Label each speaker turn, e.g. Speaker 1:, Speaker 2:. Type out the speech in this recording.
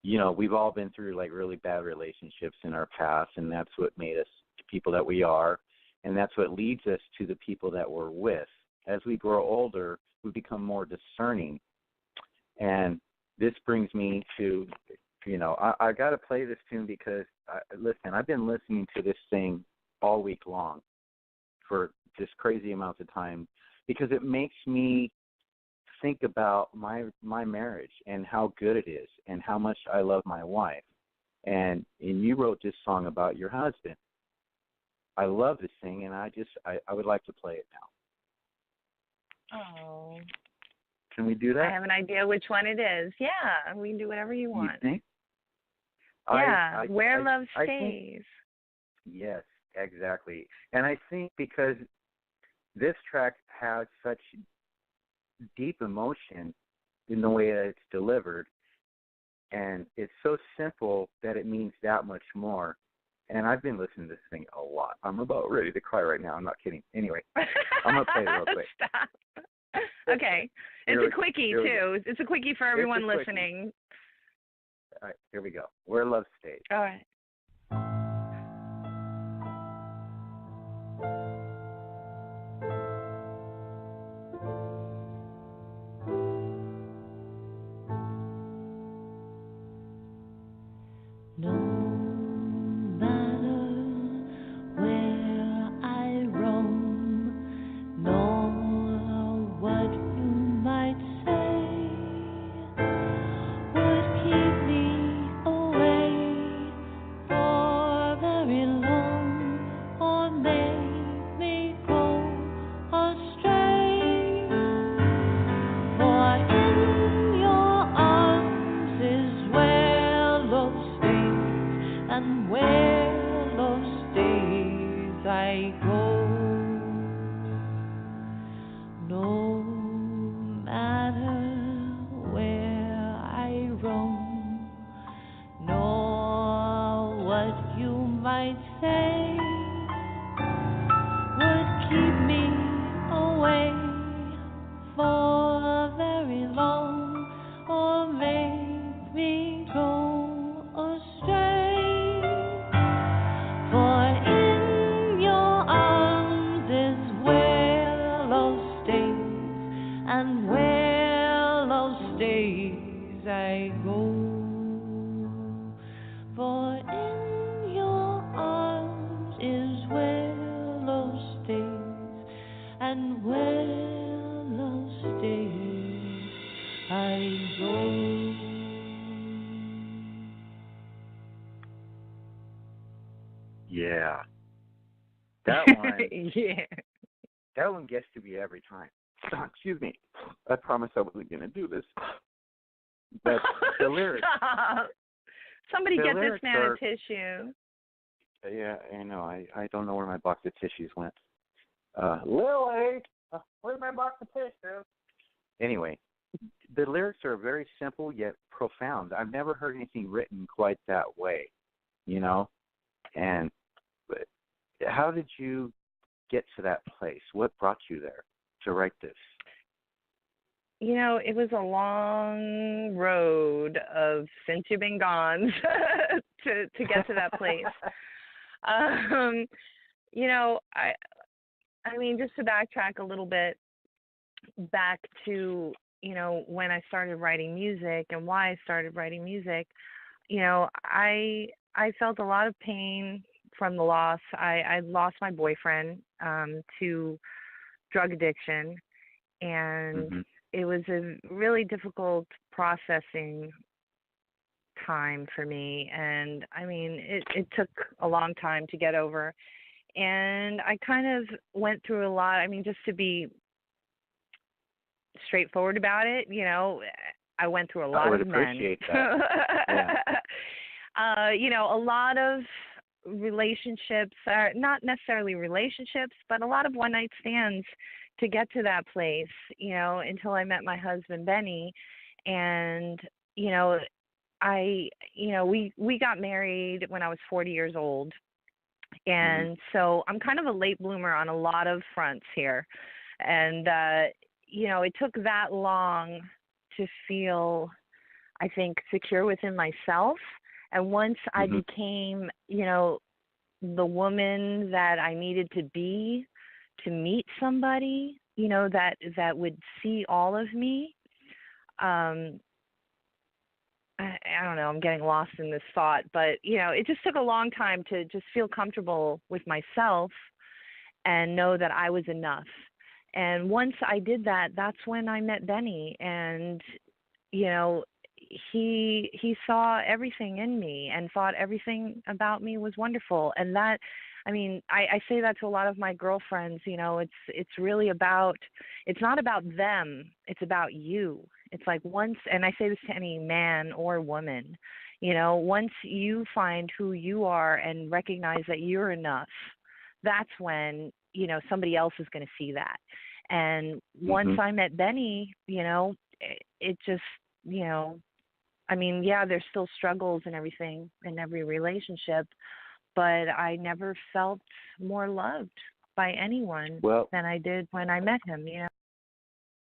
Speaker 1: we've all been through like really bad relationships in our past, and that's what made us the people that we are, and that's what leads us to the people that we're with. As we grow older, we become more discerning, and this brings me to, I got to play this tune because, listen, I've been listening to this thing all week long for just crazy amounts of time because it makes me think about my marriage and how good it is and how much I love my wife. And you wrote this song about your husband. I love this thing, and I would like to play it now.
Speaker 2: Oh.
Speaker 1: Can we do that?
Speaker 2: I have an idea which one it is. Yeah, we can do whatever you want.
Speaker 1: You think?
Speaker 2: Yeah, Where Love Stays.
Speaker 1: Yes, exactly. And I think because this track has such deep emotion in the way that it's delivered, and it's so simple that it means that much more. And I've been listening to this thing a lot. I'm about ready to cry right now. I'm not kidding. Anyway, I'm going to play it real quick.
Speaker 2: Stop. Okay. It's a quickie, too. It's a quickie for everyone listening.
Speaker 1: All right, here we go. Where Love Stays.
Speaker 2: All right.
Speaker 1: Yeah. That one.
Speaker 2: Yeah.
Speaker 1: That one gets to me every time. Excuse me. I promised I wasn't going to do this. But the lyrics.
Speaker 2: Somebody get this man a tissue.
Speaker 1: Yeah, I know. I don't know where my box of tissues went. Lily, where's my box of tissues? Anyway, the lyrics are very simple yet profound. I've never heard anything written quite that way, And how did you get to that place? What brought you there to write this?
Speaker 2: It was a long road of since you've been gone to get to that place. I mean, just to backtrack a little bit back to, when I started writing music and why I started writing music, I felt a lot of pain from the loss. I lost my boyfriend to drug addiction, and it was a really difficult processing time for me. And I mean, it took a long time to get over. And I kind of went through a lot. I mean, just to be straightforward about it, I went through a lot of men.
Speaker 1: I would appreciate that.
Speaker 2: Yeah. A lot of relationships, not necessarily relationships, but a lot of one-night stands to get to that place, until I met my husband, Benny. And, we got married when I was 40 years old. And so I'm kind of a late bloomer on a lot of fronts here. And, it took that long to feel I think, secure within myself. And once I
Speaker 1: Mhm.
Speaker 2: became, the woman that I needed to be to meet somebody, that would see all of me, um, I don't know, I'm getting lost in this thought, but it just took a long time to just feel comfortable with myself and know that I was enough. And once I did that, that's when I met Benny, and you know, he saw everything in me and thought everything about me was wonderful. And that, I mean, I say that to a lot of my girlfriends, it's really about, it's not about them, it's about you. It's like once, and I say this to any man or woman, once you find who you are and recognize that you're enough, that's when, somebody else is going to see that. And once
Speaker 1: Mhm.
Speaker 2: I met Benny, it just, you know, I mean, yeah, there's still struggles and everything in every relationship, but I never felt more loved by anyone
Speaker 1: Well,
Speaker 2: than I did when I met him.